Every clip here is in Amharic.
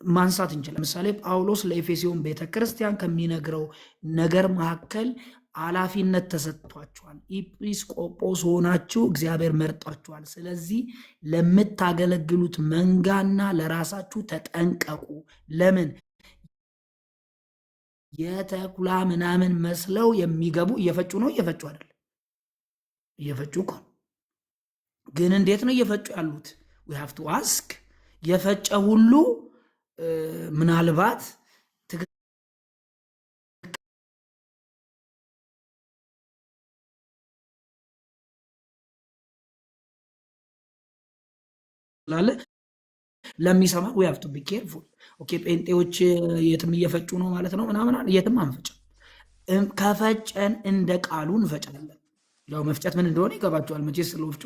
ማንሳት እንችላለን። ለምሳሌ ጳውሎስ ለኤፌሶን ቤተክርስቲያን ከሚነግረው ነገር መካከል ኃላፊነት ተሰጥቷቸዋል። ኢጲስቆጶስ ሆናችሁ እግዚአብሔር መርጧቸዋል። ስለዚህ ለምታገለግሉት መንጋና ለራሳችሁ ተጠንቀቁ። ለምን የተኩላ ምናምን መስለው የሚገቡ እየፈጩ ነው። እየፈጩ አይደል? እየፈጩ እኮ ግን እንዴት ነው እየፈጩ ያሉት? we have to ask። የፈጨ ሁሉ ምናልባት ላለ ለሚሰማ we have to be careful። ኦኬ ጴንጤዎች የትም እየፈጩ ነው ማለት ነው ምናምን፣ የትም አንፈጭም። ከፈጨን እንደ ቃሉ እንፈጫለን። ያው መፍጨት ምን እንደሆነ ይገባቸዋል መቼ። ስለ ወፍጮ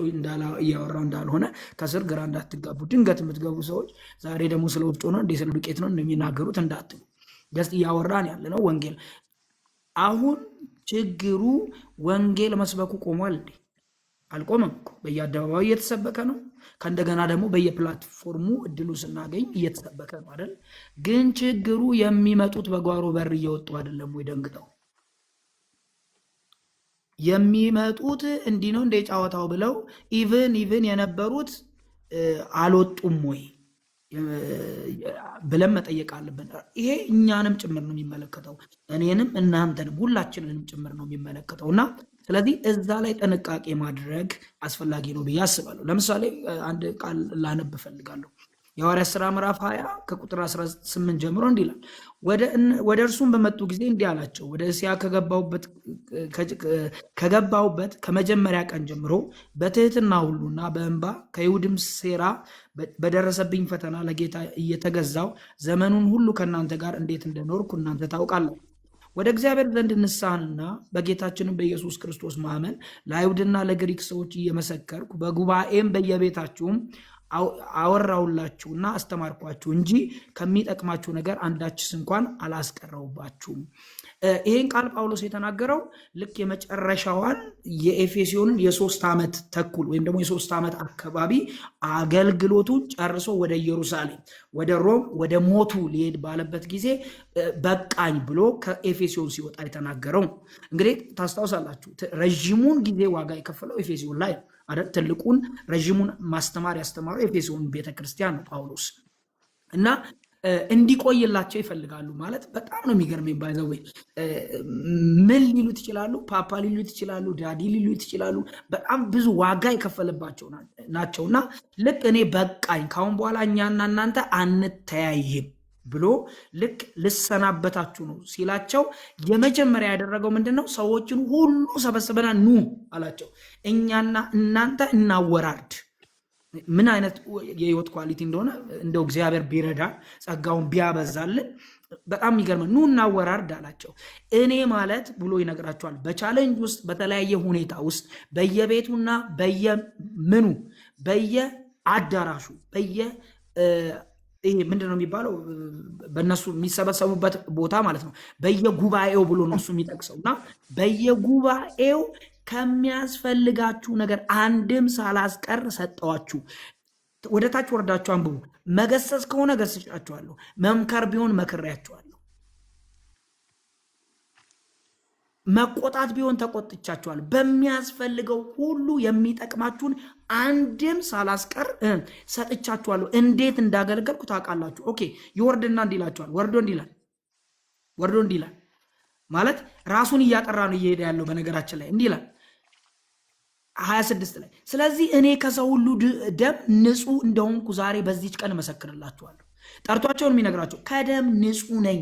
እያወራው እንዳልሆነ ከስር ግራ እንዳትጋቡ። ድንገት የምትገቡ ሰዎች ዛሬ ደግሞ ስለ ወፍጮ ነው እንደ ስለ ዱቄት ነው እንደሚናገሩት እንዳትሉ። ጀስት እያወራን ያለ ነው ወንጌል። አሁን ችግሩ ወንጌል መስበኩ ቆሟል እንዴ? አልቆመም እኮ። በየአደባባዩ እየተሰበከ ነው። ከእንደገና ደግሞ በየፕላትፎርሙ እድሉ ስናገኝ እየተሰበከ ነው አይደል? ግን ችግሩ የሚመጡት በጓሮ በር እየወጡ አይደለም ወይ? ደንግጠው የሚመጡት እንዲህ ነው እንደ ጫወታው ብለው ኢቭን የነበሩት አልወጡም ወይ ብለን መጠየቅ አለብን። ይሄ እኛንም ጭምር ነው የሚመለከተው፣ እኔንም እናንተንም ሁላችንንም ጭምር ነው የሚመለከተው እና ስለዚህ እዛ ላይ ጥንቃቄ ማድረግ አስፈላጊ ነው ብዬ አስባለሁ። ለምሳሌ አንድ ቃል ላነብ እፈልጋለሁ። የሐዋርያት ሥራ ምዕራፍ 20 ከቁጥር 18 ጀምሮ እንዲህ ይላል። ወደ እርሱም በመጡ ጊዜ እንዲህ አላቸው፣ ወደ እስያ ከገባሁበት ከመጀመሪያ ቀን ጀምሮ በትህትና ሁሉና በእንባ ከይሁድም ሴራ በደረሰብኝ ፈተና ለጌታ እየተገዛው ዘመኑን ሁሉ ከእናንተ ጋር እንዴት እንደኖርኩ እናንተ ታውቃላችሁ። ወደ እግዚአብሔር ዘንድ ንስሐንና በጌታችንም በኢየሱስ ክርስቶስ ማመን ለአይሁድና ለግሪክ ሰዎች እየመሰከርኩ በጉባኤም በየቤታችሁም አወራውላችሁና አስተማርኳችሁ እንጂ ከሚጠቅማችሁ ነገር አንዳችስ እንኳን አላስቀረውባችሁም። ይሄን ቃል ጳውሎስ የተናገረው ልክ የመጨረሻዋን የኤፌሶንን የ3 ዓመት ተኩል ወይም ደግሞ የ3 ዓመት አካባቢ አገልግሎቱን ጨርሶ ወደ ኢየሩሳሌም፣ ወደ ሮም፣ ወደ ሞቱ ሊሄድ ባለበት ጊዜ በቃኝ ብሎ ከኤፌሶን ሲወጣ የተናገረው። እንግዲህ ታስታውሳላችሁ ረዥሙን ጊዜ ዋጋ የከፈለው ኤፌሶን ላይ ትልቁን ረዥሙን ማስተማር ያስተማረው ኤፌሶን ቤተክርስቲያን ነው ጳውሎስ እና እንዲቆይላቸው ይፈልጋሉ። ማለት በጣም ነው የሚገርመኝ። ባይዘው ምን ሊሉት ይችላሉ? ፓፓ ሊሉት ይችላሉ፣ ዳዲ ሊሉት ይችላሉ። በጣም ብዙ ዋጋ የከፈለባቸው ናቸውና ልክ እኔ በቃኝ ካሁን በኋላ እኛና እናንተ አንተያይም ብሎ ልክ ልሰናበታችሁ ነው ሲላቸው የመጀመሪያ ያደረገው ምንድነው? ሰዎችን ሁሉ ሰበስበና ኑ አላቸው። እኛና እናንተ እናወራርድ። ምን አይነት የህይወት ኳሊቲ እንደሆነ እንደው እግዚአብሔር ቢረዳ ጸጋውን ቢያበዛልን በጣም የሚገርም። ኑ እናወራርድ አላቸው። እኔ ማለት ብሎ ይነግራቸዋል። በቻሌንጅ ውስጥ በተለያየ ሁኔታ ውስጥ በየቤቱና በየምኑ በየአዳራሹ ይሄ ምንድነው የሚባለው? በእነሱ የሚሰበሰቡበት ቦታ ማለት ነው። በየጉባኤው ብሎ ነው እሱ የሚጠቅሰው እና በየጉባኤው ከሚያስፈልጋችሁ ነገር አንድም ሳላስቀር ሰጠዋችሁ። ወደ ታች ወርዳችሁ አንብቡ። መገሰጽ ከሆነ ገስጫችኋለሁ፣ መምከር ቢሆን መክሬያችኋለሁ፣ መቆጣት ቢሆን ተቆጥቻችኋለሁ። በሚያስፈልገው ሁሉ የሚጠቅማችሁን አንድም ሳላስቀር ሰጥቻችኋለሁ። እንዴት እንዳገለገልኩ ታውቃላችሁ። ኦኬ ይወርድና እንዲላችኋል። ወርዶ እንዲላል ማለት ራሱን እያጠራ ነው እየሄደ ያለው። በነገራችን ላይ እንዲላል 26 ላይ ስለዚህ እኔ ከሰው ሁሉ ደም ንጹህ እንደሆንኩ ዛሬ በዚች ቀን እመሰክርላችኋለሁ። ጠርቷቸውን የሚነግራቸው ከደም ንጹህ ነኝ።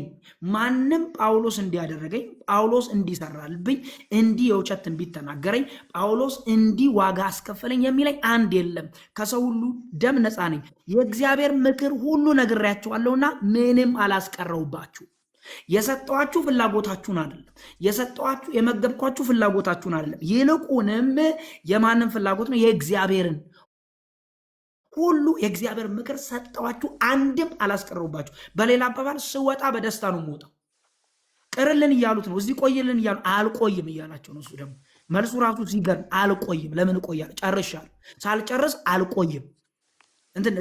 ማንም ጳውሎስ እንዲያደረገኝ፣ ጳውሎስ እንዲሰራልብኝ፣ እንዲህ የውሸት ትንቢት ተናገረኝ፣ ጳውሎስ እንዲህ ዋጋ አስከፈለኝ የሚለኝ አንድ የለም። ከሰው ሁሉ ደም ነፃ ነኝ። የእግዚአብሔር ምክር ሁሉ ነግሬያችኋለሁና ምንም አላስቀረውባችሁ። የሰጠኋችሁ ፍላጎታችሁን አይደለም። የሰጠኋችሁ የመገብኳችሁ ፍላጎታችሁን አይደለም። ይልቁንም የማንን ፍላጎት ነው? የእግዚአብሔርን ሁሉ የእግዚአብሔር ምክር ሰጠኋችሁ፣ አንድም አላስቀረውባችሁ። በሌላ አባባል ስወጣ በደስታ ነው የምወጣው። ቅርልን እያሉት ነው፣ እዚህ ቆይልን እያሉ አልቆይም እያላቸው ነው። እሱ ደግሞ መልሱ ራሱ ሲገርም አልቆይም። ለምን እቆያለሁ? ጨርሻለሁ። ሳልጨርስ አልቆይም። እንትን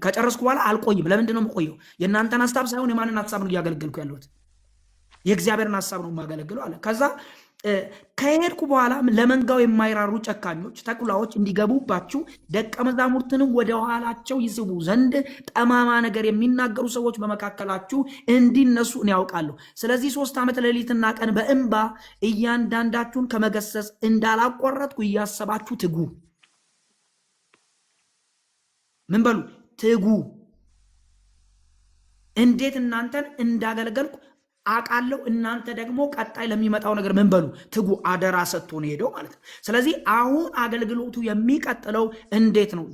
ከጨረስኩ በኋላ አልቆይም። ለምንድን ነው የምቆየው? የእናንተን ሀሳብ ሳይሆን የማንን ሀሳብ ነው እያገለገልኩ ያለሁት? የእግዚአብሔርን ሀሳብ ነው የማገለግለው አለ። ከዛ ከሄድኩ በኋላ ለመንጋው የማይራሩ ጨካኞች ተኩላዎች እንዲገቡባችሁ ደቀ መዛሙርትንም ወደ ኋላቸው ይስቡ ዘንድ ጠማማ ነገር የሚናገሩ ሰዎች በመካከላችሁ እንዲነሱ እኔ ያውቃለሁ። ስለዚህ 3 ዓመት ሌሊትና ቀን በእንባ እያንዳንዳችሁን ከመገሰጽ እንዳላቋረጥኩ እያሰባችሁ ትጉ። ምን በሉ? ትጉ። እንዴት እናንተን እንዳገለገልኩ አውቃለሁ። እናንተ ደግሞ ቀጣይ ለሚመጣው ነገር ምን በሉ? ትጉ። አደራ ሰጥቶ ነው ሄደው ማለት ነው። ስለዚህ አሁን አገልግሎቱ የሚቀጥለው እንዴት ነው?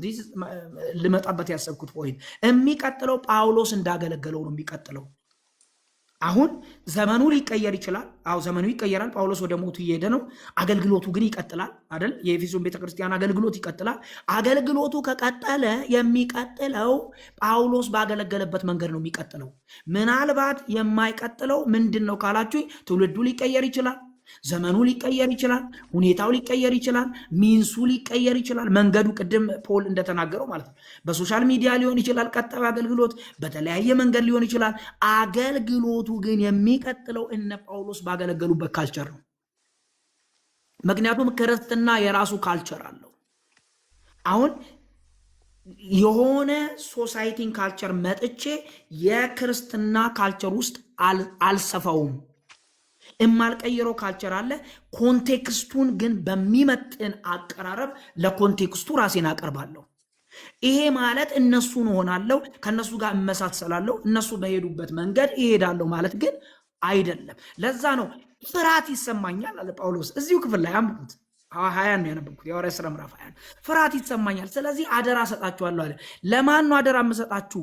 ልመጣበት ያሰብኩት ፖይንት የሚቀጥለው ጳውሎስ እንዳገለገለው ነው የሚቀጥለው። አሁን ዘመኑ ሊቀየር ይችላል። አዎ ዘመኑ ይቀየራል። ጳውሎስ ወደ ሞቱ እየሄደ ነው። አገልግሎቱ ግን ይቀጥላል አይደል? የኤፌሶን ቤተክርስቲያን አገልግሎት ይቀጥላል። አገልግሎቱ ከቀጠለ የሚቀጥለው ጳውሎስ ባገለገለበት መንገድ ነው የሚቀጥለው። ምናልባት የማይቀጥለው ምንድን ነው ካላችሁ፣ ትውልዱ ሊቀየር ይችላል። ዘመኑ ሊቀየር ይችላል። ሁኔታው ሊቀየር ይችላል። ሚንሱ ሊቀየር ይችላል። መንገዱ ቅድም ፖል እንደተናገረው ማለት ነው። በሶሻል ሚዲያ ሊሆን ይችላል ቀጣዩ አገልግሎት፣ በተለያየ መንገድ ሊሆን ይችላል። አገልግሎቱ ግን የሚቀጥለው እነ ጳውሎስ ባገለገሉበት ካልቸር ነው። ምክንያቱም ክርስትና የራሱ ካልቸር አለው። አሁን የሆነ ሶሳይቲን ካልቸር መጥቼ የክርስትና ካልቸር ውስጥ አልሰፋውም። የማልቀይረው ካልቸር አለ። ኮንቴክስቱን ግን በሚመጥን አቀራረብ ለኮንቴክስቱ ራሴን አቀርባለሁ። ይሄ ማለት እነሱን ሆናለሁ፣ ከነሱ ጋር እመሳሰላለሁ፣ እነሱ በሄዱበት መንገድ ይሄዳለሁ ማለት ግን አይደለም። ለዛ ነው ፍርሃት ይሰማኛል አለ ጳውሎስ እዚሁ ክፍል ላይ አንብቡት። 20 ነው ያነበብኩት፣ የሐዋርያት ሥራ ምዕራፍ 20። ፍርሃት ይሰማኛል፣ ስለዚህ አደራ ሰጣችኋለሁ አለ። ለማን ነው አደራ የምሰጣችሁ?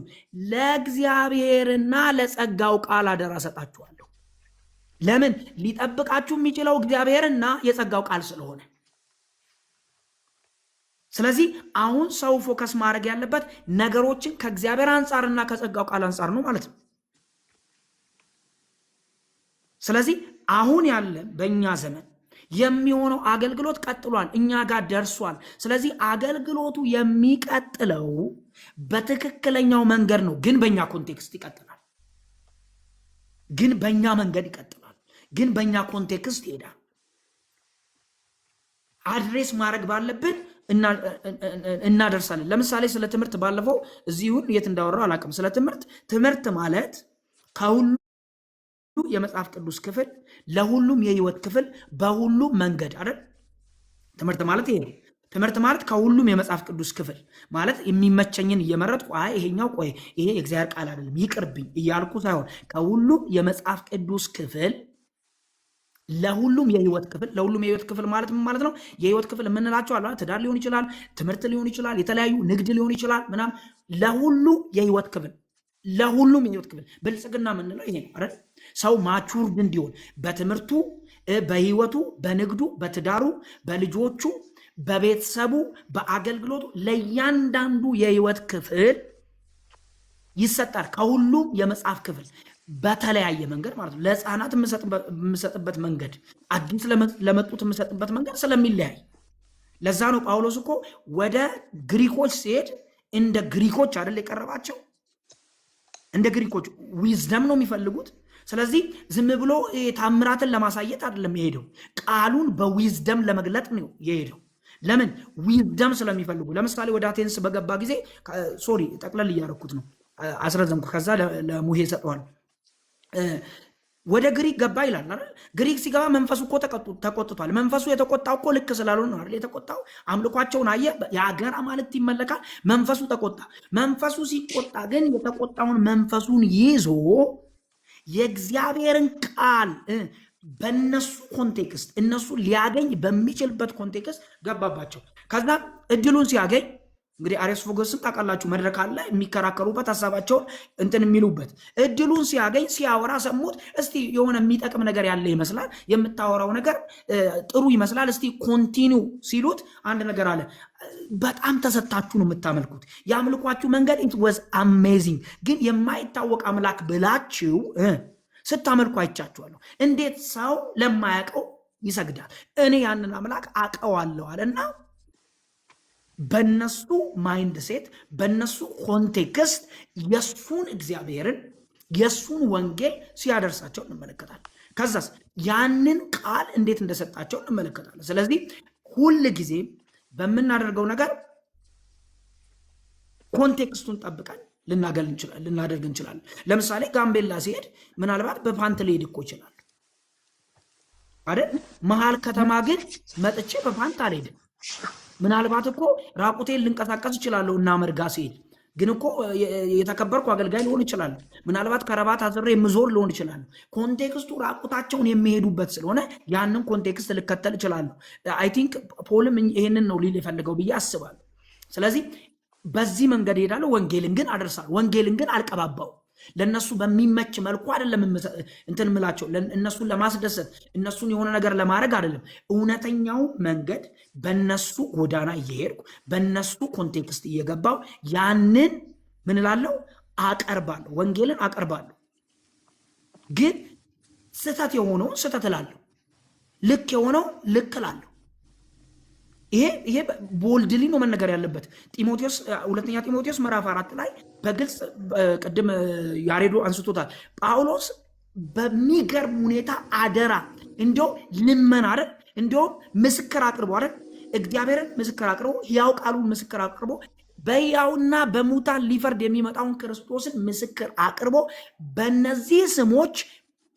ለእግዚአብሔርና ለጸጋው ቃል አደራ ሰጣችኋለሁ። ለምን? ሊጠብቃችሁ የሚችለው እግዚአብሔርና የጸጋው ቃል ስለሆነ። ስለዚህ አሁን ሰው ፎከስ ማድረግ ያለበት ነገሮችን ከእግዚአብሔር አንጻርና ከጸጋው ቃል አንጻር ነው ማለት ነው። ስለዚህ አሁን ያለ በእኛ ዘመን የሚሆነው አገልግሎት ቀጥሏል፣ እኛ ጋር ደርሷል። ስለዚህ አገልግሎቱ የሚቀጥለው በትክክለኛው መንገድ ነው፣ ግን በእኛ ኮንቴክስት ይቀጥላል፣ ግን በእኛ መንገድ ይቀጥላል፣ ግን በእኛ ኮንቴክስት ይሄዳል። አድሬስ ማድረግ ባለብን እናደርሳለን። ለምሳሌ ስለ ትምህርት ባለፈው እዚሁን የት እንዳወራው አላውቅም። ስለ ትምህርት ማለት ከሁሉ የመጽሐፍ ቅዱስ ክፍል ለሁሉም የህይወት ክፍል በሁሉም መንገድ አይደል? ትምህርት ማለት ይሄ ነው። ትምህርት ማለት ከሁሉም የመጽሐፍ ቅዱስ ክፍል ማለት የሚመቸኝን እየመረጥኩ ይሄኛው ቆይ ይሄ የእግዚአብሔር ቃል አይደለም ይቅርብኝ እያልኩ ሳይሆን ከሁሉም የመጽሐፍ ቅዱስ ክፍል ለሁሉም የህይወት ክፍል። ለሁሉም የህይወት ክፍል ማለት ምን ማለት ነው? የህይወት ክፍል የምንላቸው አለ። ትዳር ሊሆን ይችላል፣ ትምህርት ሊሆን ይችላል፣ የተለያዩ ንግድ ሊሆን ይችላል ምናምን። ለሁሉ የህይወት ክፍል፣ ለሁሉም የህይወት ክፍል ብልጽግና የምንለው ይሄ ነው አይደል? ሰው ማቹርድ እንዲሆን በትምህርቱ፣ በህይወቱ፣ በንግዱ፣ በትዳሩ፣ በልጆቹ፣ በቤተሰቡ፣ በአገልግሎቱ ለእያንዳንዱ የህይወት ክፍል ይሰጣል። ከሁሉም የመጽሐፍ ክፍል በተለያየ መንገድ ማለት ነው። ለህፃናት የምሰጥበት መንገድ፣ አዲስ ለመጡት የምሰጥበት መንገድ ስለሚለያይ ለዛ ነው ጳውሎስ እኮ ወደ ግሪኮች ሲሄድ እንደ ግሪኮች አይደል የቀረባቸው? እንደ ግሪኮች ዊዝደም ነው የሚፈልጉት። ስለዚህ ዝም ብሎ ታምራትን ለማሳየት አይደለም የሄደው፣ ቃሉን በዊዝደም ለመግለጥ ነው የሄደው። ለምን? ዊዝደም ስለሚፈልጉ። ለምሳሌ ወደ አቴንስ በገባ ጊዜ ሶሪ ጠቅለል እያደረኩት ነው አስረዘምኩ፣ ከዛ ለሙሄ ሰጠዋል። ወደ ግሪክ ገባ ይላል አይደል? ግሪክ ሲገባ መንፈሱ እኮ ተቆጥቷል። መንፈሱ የተቆጣው እኮ ልክ ስላልሆነ ነው አይደል የተቆጣው። አምልኳቸውን አየ፣ የአገር አማልክት ይመለካል፣ መንፈሱ ተቆጣ። መንፈሱ ሲቆጣ ግን የተቆጣውን መንፈሱን ይዞ የእግዚአብሔርን ቃል በእነሱ ኮንቴክስት እነሱ ሊያገኝ በሚችልበት ኮንቴክስት ገባባቸው። ከዛ እድሉን ሲያገኝ እንግዲህ አሪዮስፋጎስን ታውቃላችሁ፣ መድረክ አለ የሚከራከሩበት ሀሳባቸውን እንትን የሚሉበት። እድሉን ሲያገኝ ሲያወራ ሰሙት። እስቲ የሆነ የሚጠቅም ነገር ያለ ይመስላል፣ የምታወራው ነገር ጥሩ ይመስላል፣ እስቲ ኮንቲኒው ሲሉት አንድ ነገር አለ። በጣም ተሰታችሁ ነው የምታመልኩት፣ የአምልኳችሁ መንገድ ኢት ዋዝ አሜዚንግ፣ ግን የማይታወቅ አምላክ ብላችሁ ስታመልኩ አይቻችኋለሁ። እንዴት ሰው ለማያውቀው ይሰግዳል? እኔ ያንን አምላክ አውቀዋለሁ አለና በነሱ ማይንድ ሴት በነሱ ኮንቴክስት የሱን እግዚአብሔርን የሱን ወንጌል ሲያደርሳቸው እንመለከታለን። ከዛስ ያንን ቃል እንዴት እንደሰጣቸው እንመለከታለን። ስለዚህ ሁል ጊዜ በምናደርገው ነገር ኮንቴክስቱን ጠብቀን ልናደርግ እንችላለን። ለምሳሌ ጋምቤላ ሲሄድ ምናልባት በፓንት ሊሄድ እኮ ይችላል አይደል? መሀል ከተማ ግን መጥቼ በፓንት አልሄድም። ምናልባት እኮ ራቁቴን ልንቀሳቀስ እችላለሁ እና መርጋ ሲሄድ ግን እኮ የተከበርኩ አገልጋይ ሊሆን ይችላል። ምናልባት ከረባት አስሬ የምዞር ሊሆን ይችላል። ኮንቴክስቱ ራቁታቸውን የሚሄዱበት ስለሆነ ያንን ኮንቴክስት ልከተል ይችላሉ። አይ ቲንክ ፖልም ይሄንን ነው ሊል የፈለገው ብዬ አስባለሁ። ስለዚህ በዚህ መንገድ ሄዳለሁ፣ ወንጌልን ግን አደርሳለሁ። ወንጌልን ግን አልቀባባው። ለእነሱ በሚመች መልኩ አይደለም እንትን ምላቸው፣ እነሱን ለማስደሰት እነሱን የሆነ ነገር ለማድረግ አይደለም። እውነተኛው መንገድ በነሱ ጎዳና እየሄድኩ በነሱ ኮንቴክስት እየገባው ያንን ምን እላለሁ? አቀርባለሁ። ወንጌልን አቀርባለሁ። ግን ስህተት የሆነውን ስህተት እላለሁ፣ ልክ የሆነው ልክ እላለሁ። ይሄ ቦልድሊ ነው መነገር ያለበት። ጢሞቴዎስ ሁለተኛ ጢሞቴዎስ ምዕራፍ 4 ላይ በግልጽ ቅድም ያሬዶ አንስቶታል። ጳውሎስ በሚገርም ሁኔታ አደራ እንዲያው ልመና አይደል፣ እንዲያውም ምስክር አቅርቦ አይደል፣ እግዚአብሔርን ምስክር አቅርቦ ሕያው ቃሉን ምስክር አቅርቦ በሕያውና በሙታን ሊፈርድ የሚመጣውን ክርስቶስን ምስክር አቅርቦ በእነዚህ ስሞች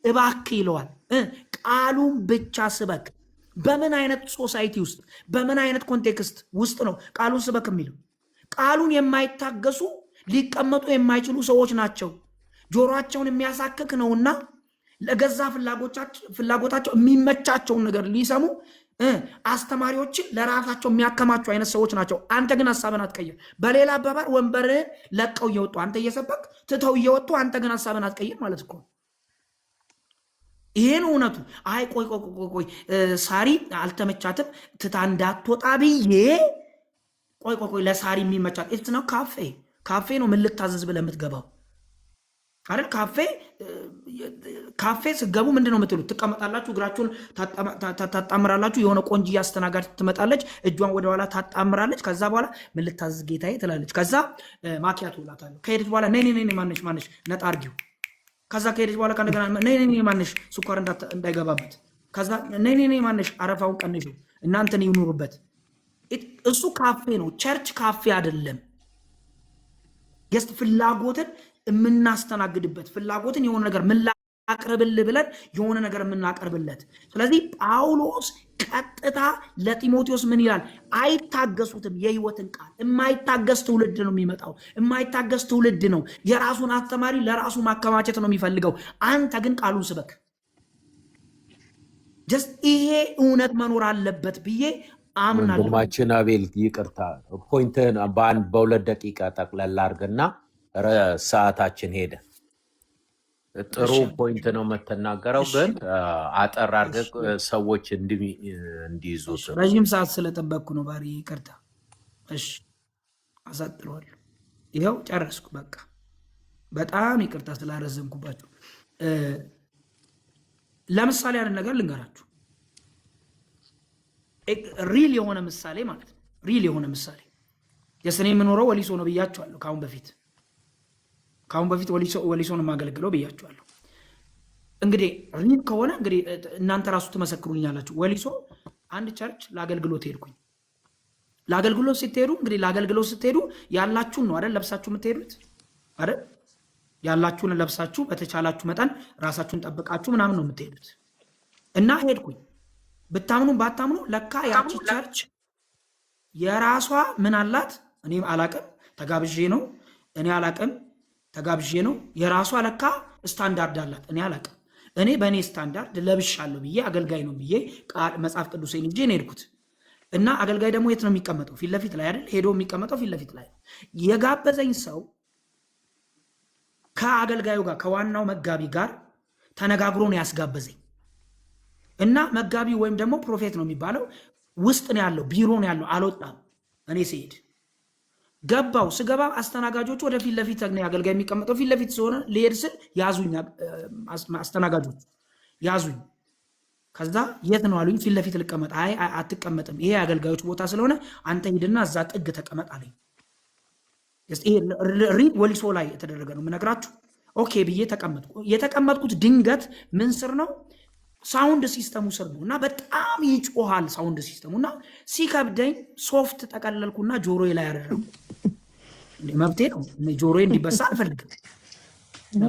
እባክህ ይለዋል፣ ቃሉን ብቻ ስበክ። በምን አይነት ሶሳይቲ ውስጥ በምን አይነት ኮንቴክስት ውስጥ ነው ቃሉን ስበክ የሚለው? ቃሉን የማይታገሱ ሊቀመጡ የማይችሉ ሰዎች ናቸው። ጆሮአቸውን የሚያሳክክ ነውና ለገዛ ፍላጎታቸው የሚመቻቸውን ነገር ሊሰሙ አስተማሪዎችን ለራሳቸው የሚያከማቹ አይነት ሰዎች ናቸው። አንተ ግን ሀሳብን አትቀይር። በሌላ አባባል ወንበርህን ለቀው እየወጡ አንተ እየሰበክ ትተው እየወጡ አንተ ግን ሀሳብን አትቀይር ማለት እኮ። ይሄን እውነቱ። አይ ቆይ ሳሪ አልተመቻትም ትታ እንዳትወጣ ብዬ ቆይ ለሳሪ የሚመቻት እት ነው። ካፌ ነው ምን ልታዘዝ ብለህ የምትገባው አይደል? ካፌ ስገቡ ምንድን ነው የምትሉት? ትቀመጣላችሁ፣ እግራችሁን ታጣምራላችሁ። የሆነ ቆንጆ አስተናጋጅ ትመጣለች፣ እጇን ወደኋላ ታጣምራለች። ከዛ በኋላ ምን ልታዘዝ ጌታዬ ትላለች። ከዛ ማኪያቶ እላታለሁ። ከሄደች በኋላ ነይ ማነሽ ነጣ አድርጊው። ከዛ ከሄደች በኋላ ከእንደገና ነይ ማነሽ ስኳር እንዳይገባበት። ከዛ ነይ ማነሽ አረፋውን ቀንሽው እናንተን ይኑሩበት። እሱ ካፌ ነው፣ ቸርች ካፌ አይደለም። ፍላጎትን የምናስተናግድበት ፍላጎትን የሆነ ነገር አቅርብልህ ብለን የሆነ ነገር የምናቀርብለት። ስለዚህ ጳውሎስ ቀጥታ ለጢሞቴዎስ ምን ይላል? አይታገሱትም። የህይወትን ቃል የማይታገስ ትውልድ ነው የሚመጣው። የማይታገስ ትውልድ ነው። የራሱን አስተማሪ ለራሱ ማከማቸት ነው የሚፈልገው። አንተ ግን ቃሉን ስበክ። ይሄ እውነት መኖር አለበት ብዬ አምናለሁ። ወንድማችን አቤል ይቅርታ፣ ፖይንትህን በ2 ደቂቃ ጠቅለል አድርግና ሰዓታችን ሄደ። ጥሩ ፖይንት ነው የምትናገረው፣ ግን አጠር አድርገህ ሰዎች እንዲይዙት። ረዥም ሰዓት ስለጠበቅኩ ነው ባሪ፣ ይቅርታ። እሺ አሳጥረዋለሁ። ይኸው ጨረስኩ። በቃ በጣም ይቅርታ ስላረዘምኩባችሁ። ለምሳሌ አንድ ነገር ልንገራችሁ። ሪል የሆነ ምሳሌ ማለት ነው። ሪል የሆነ ምሳሌ የስኔ የምኖረው ወሊሶ ነው ብያችኋለሁ። ከአሁን በፊት ወሊሶን የማገለግለው ብያችኋለሁ። እንግዲህ ሪል ከሆነ እንግዲህ እናንተ ራሱ ትመሰክሩኛላችሁ። ወሊሶ አንድ ቸርች ለአገልግሎት ሄድኩኝ። ለአገልግሎት ስትሄዱ እንግዲህ ለአገልግሎት ስትሄዱ ያላችሁን ነው አይደል ለብሳችሁ የምትሄዱት አይደል? ያላችሁን ለብሳችሁ በተቻላችሁ መጠን ራሳችሁን ጠብቃችሁ ምናምን ነው የምትሄዱት። እና ሄድኩኝ። ብታምኑ ባታምኑ ለካ ያቺ ቸርች የራሷ ምን አላት? እኔ አላቅም፣ ተጋብዤ ነው። እኔ አላቅም፣ ተጋብዤ ነው። የራሷ ለካ ስታንዳርድ አላት። እኔ አላቅም። እኔ በእኔ ስታንዳርድ ለብሻለሁ ብዬ አገልጋይ ነው ብዬ መጽሐፍ ቅዱሴን ይዤ ነው የሄድኩት። እና አገልጋይ ደግሞ የት ነው የሚቀመጠው? ፊት ለፊት ላይ አይደል? ሄዶ የሚቀመጠው ፊት ለፊት ላይ። የጋበዘኝ ሰው ከአገልጋዩ ጋር ከዋናው መጋቢ ጋር ተነጋግሮ ነው ያስጋበዘኝ። እና መጋቢ ወይም ደግሞ ፕሮፌት ነው የሚባለው ውስጥ ነው ያለው፣ ቢሮ ነው ያለው። አልወጣም። እኔ ሲሄድ ገባው። ስገባ አስተናጋጆቹ ወደ ፊት ለፊት ነው አገልጋይ የሚቀመጠው ፊት ለፊት ስለሆነ ልሄድ ስል ያዙኝ። አስተናጋጆቹ ያዙኝ። ከዛ የት ነው አሉኝ። ፊት ለፊት ልቀመጥ። አይ አትቀመጥም፣ ይሄ አገልጋዮች ቦታ ስለሆነ አንተ ሂድና እዛ ጥግ ተቀመጥ አለኝ። ሪድ ወሊሶ ላይ የተደረገ ነው የምነግራችሁ። ኦኬ ብዬ ተቀመጥኩ። የተቀመጥኩት ድንገት ምን ስር ነው? ሳውንድ ሲስተሙ ስር ነው እና በጣም ይጮሃል ሳውንድ ሲስተሙ እና ሲከብደኝ ሶፍት ጠቀለልኩና ጆሮዬ ላይ ያደረጉ። መብቴ ነው፣ ጆሮዬ እንዲበሳ አልፈልግም።